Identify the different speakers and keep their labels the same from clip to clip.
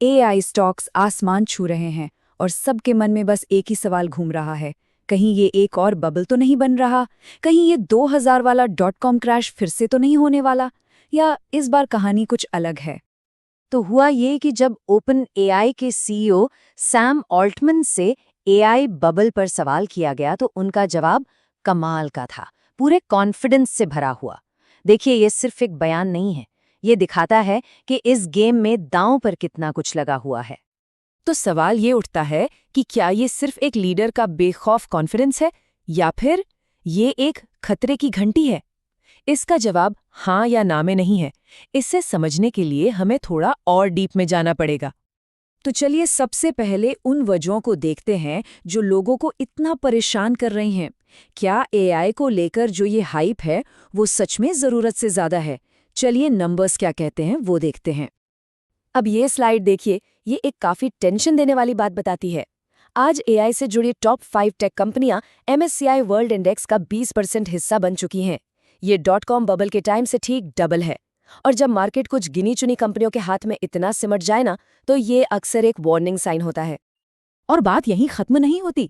Speaker 1: AI stocks आसमान छू रहे हैं और सबके मन में बस एक ही सवाल घूम रहा है। कहीं ये एक और बबल तो नहीं बन रहा? कहीं ये 2000 वाला .com क्रैश फिर से तो नहीं होने वाला? या इस बार कहानी कुछ अलग है?
Speaker 2: तो हुआ ये कि जब ओपन एआई के सीईओ सैम ऑल्टमन से एआई बबल पर सवाल किया गया तो उनका जवाब कमाल का था, पूरे कॉन्फिडेंस से भरा हुआ। देखिए, ये सिर्फ एक बयान नहीं है, ये दिखाता है कि इस गेम में दांव पर कितना कुछ लगा हुआ है।
Speaker 3: तो सवाल ये उठता है कि क्या ये सिर्फ एक लीडर का बेखौफ कॉन्फिडेंस है या फिर ये एक खतरे की घंटी है? इसका जवाब हाँ या ना में नहीं है। इसे समझने के लिए हमें थोड़ा और डीप में जाना पड़ेगा।
Speaker 1: तो चलिए सबसे पहले उन वजहों को देखते हैं जो लोगों को इतना परेशान कर रही हैं। क्या एआई को लेकर जो ये हाइप है वो सच में ज़रूरत से ज़्यादा है? चलिए नंबर्स क्या कहते हैं वो देखते हैं।
Speaker 3: अब ये स्लाइड देखिए, ये एक काफी टेंशन देने वाली बात बताती है। आज एआई से जुड़ी टॉप 5 टेक कंपनियां MSCI वर्ल्ड इंडेक्स का 20% हिस्सा बन चुकी हैं। ये .com बबल के टाइम से ठीक डबल है। और जब मार्केट कुछ गिनी चुनी कंपनियों के हाथ में इतना सिमट जाए ना, तो ये अक्सर एक वार्निंग साइन होता है।
Speaker 1: और बात यहीं खत्म नहीं होती।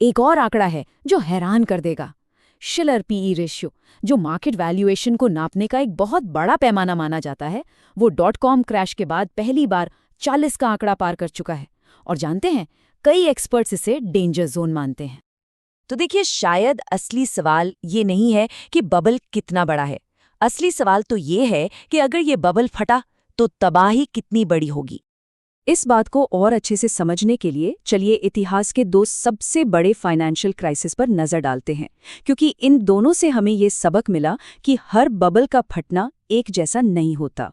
Speaker 1: एक और आंकड़ा है जो हैरान कर देगा। शिलर पीई रेशियो, जो मार्केट वैल्यूएशन को नापने का एक बहुत बड़ा पैमाना माना जाता है, वो .com क्रैश के बाद पहली बार 40 का आंकड़ा पार कर चुका है। और जानते हैं, कई एक्सपर्ट्स इसे डेंजर जोन मानते हैं।
Speaker 2: तो देखिए, शायद असली सवाल ये नहीं है कि बबल कितना बड़ा है। असली सवाल तो ये है कि अगर ये बबल फटा तो तबाही कितनी बड़ी होगी।
Speaker 1: इस बात को और अच्छे से समझने के लिए चलिए इतिहास के दो सबसे बड़े फाइनेंशियल क्राइसिस पर नजर डालते हैं, क्योंकि इन दोनों से हमें ये सबक मिला कि हर बबल का फटना एक जैसा नहीं होता।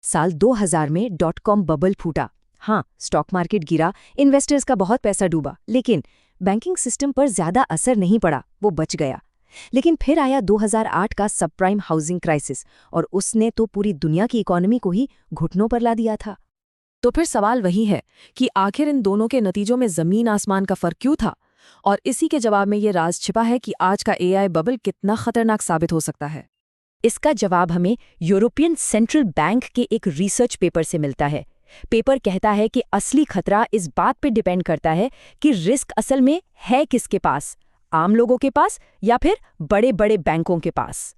Speaker 1: साल 2000 में .com बबल फूटा। हाँ, स्टॉक मार्केट गिरा, इन्वेस्टर्स का बहुत पैसा डूबा, लेकिन बैंकिंग सिस्टम पर ज्यादा असर नहीं पड़ा, वो बच गया। लेकिन फिर आया 2008 का सबप्राइम हाउसिंग क्राइसिस, और उसने तो पूरी दुनिया की इकोनॉमी को ही घुटनों पर ला दिया था।
Speaker 3: तो फिर सवाल वही है कि आखिर इन दोनों के नतीजों में जमीन आसमान का फर्क क्यों था? और इसी के जवाब में ये राज छिपा है कि आज का एआई बबल कितना खतरनाक साबित हो सकता है।
Speaker 2: इसका जवाब हमें यूरोपियन सेंट्रल बैंक के एक रिसर्च पेपर से मिलता है। पेपर कहता है कि असली खतरा इस बात पर डिपेंड करता है कि रिस्क असल में है किसके पास, आम लोगों के पास या फिर बड़े बड़े बैंकों के पास।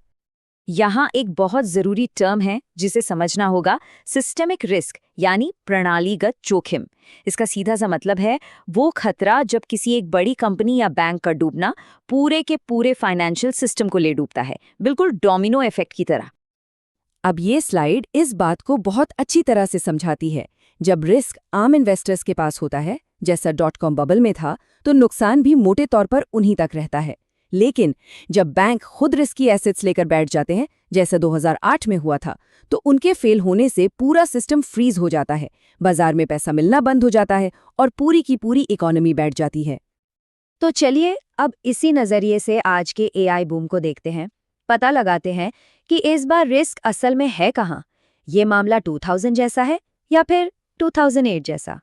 Speaker 2: यहाँ एक बहुत जरूरी टर्म है जिसे समझना होगा, सिस्टेमिक रिस्क यानी प्रणालीगत जोखिम। इसका सीधा सा मतलब है वो खतरा जब किसी एक बड़ी कंपनी या बैंक का डूबना पूरे के पूरे फाइनेंशियल सिस्टम को ले डूबता है, बिल्कुल डोमिनो इफेक्ट की तरह।
Speaker 1: अब ये स्लाइड इस बात को बहुत अच्छी तरह से समझाती है। जब रिस्क आम इन्वेस्टर्स के पास होता है, जैसा .com बबल में था, तो नुकसान भी मोटे तौर पर उन्हीं तक रहता है। लेकिन जब बैंक खुद रिस्की एसेट्स लेकर बैठ जाते हैं, जैसा 2008 में हुआ था, तो उनके फेल होने से पूरा सिस्टम फ्रीज हो जाता है, बाजार में पैसा मिलना बंद हो जाता है और पूरी की पूरी इकोनॉमी बैठ जाती है।
Speaker 2: तो चलिए अब इसी नज़रिए से आज के एआई बूम को देखते हैं। पता लगाते हैं कि इस बार रिस्क असल में है कहाँ। ये मामला 2000 जैसा है या फिर 2008 जैसा?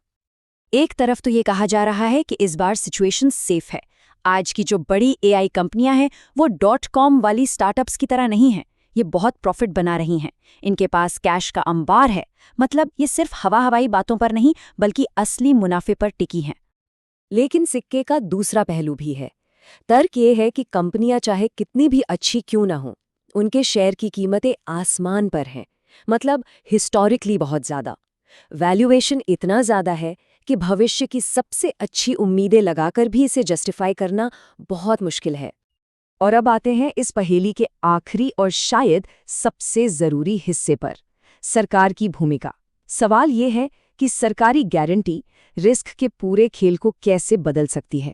Speaker 2: एक तरफ तो ये कहा जा रहा है कि इस बार सिचुएशन सेफ है। आज की जो बड़ी एआई कंपनियां हैं वो .com वाली स्टार्टअप्स की तरह नहीं हैं। ये बहुत प्रॉफिट बना रही हैं, इनके पास कैश का अंबार है। मतलब ये सिर्फ हवाई बातों पर नहीं बल्कि असली मुनाफे पर टिकी हैं। लेकिन सिक्के का दूसरा पहलू भी है। तर्क ये है कि कंपनियां चाहे कितनी भी अच्छी क्यों ना हों, उनके शेयर की कीमतें आसमान पर हैं। मतलब हिस्टोरिकली बहुत ज़्यादा। वैल्यूएशन इतना ज़्यादा है कि भविष्य की सबसे अच्छी उम्मीदें लगाकर भी इसे जस्टिफाई करना बहुत मुश्किल है। और अब आते हैं इस पहेली के आखिरी और शायद सबसे ज़रूरी हिस्से पर, सरकार की भूमिका। सवाल ये है कि सरकारी गारंटी रिस्क के पूरे खेल को कैसे बदल सकती है।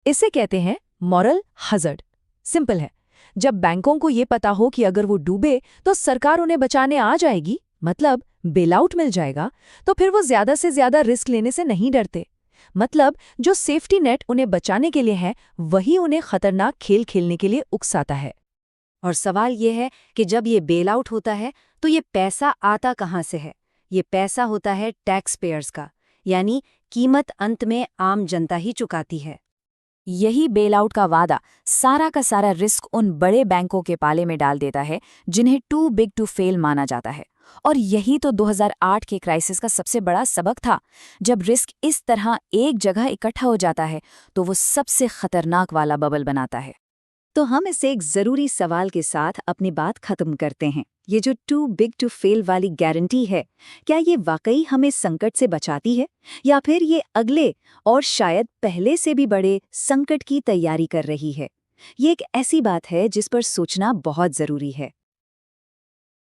Speaker 2: इसे कहते हैं मॉरल हज़ार्ड। सिंपल है, जब बैंकों को ये पता हो कि अगर वो डूबे तो सरकार उन्हें बचाने आ जाएगी, मतलब बेलआउट मिल जाएगा, तो फिर वो ज्यादा से ज्यादा रिस्क लेने से नहीं डरते। मतलब जो सेफ्टी नेट उन्हें बचाने के लिए है वही उन्हें खतरनाक खेल खेलने के लिए उकसाता है। और सवाल ये है कि जब ये बेलआउट होता है तो ये पैसा आता कहाँ से है? ये पैसा होता है टैक्स पेयर्स का, यानी कीमत अंत में आम जनता ही चुकाती है।
Speaker 3: यही बेलआउट का वादा सारा का सारा रिस्क उन बड़े बैंकों के पाले में डाल देता है जिन्हें टू बिग टू फेल माना जाता है। और यही तो 2008 के क्राइसिस का सबसे बड़ा सबक था। जब रिस्क इस तरह एक जगह इकट्ठा हो जाता है तो वो सबसे खतरनाक वाला बबल बनाता है।
Speaker 1: तो हम इसे एक जरूरी सवाल के साथ अपनी बात खत्म करते हैं। ये जो टू बिग टू फेल वाली गारंटी है, क्या ये वाकई हमें संकट से बचाती है, या फिर ये अगले और शायद पहले से भी बड़े संकट की तैयारी कर रही है? ये एक ऐसी बात है जिस पर सोचना बहुत जरूरी है।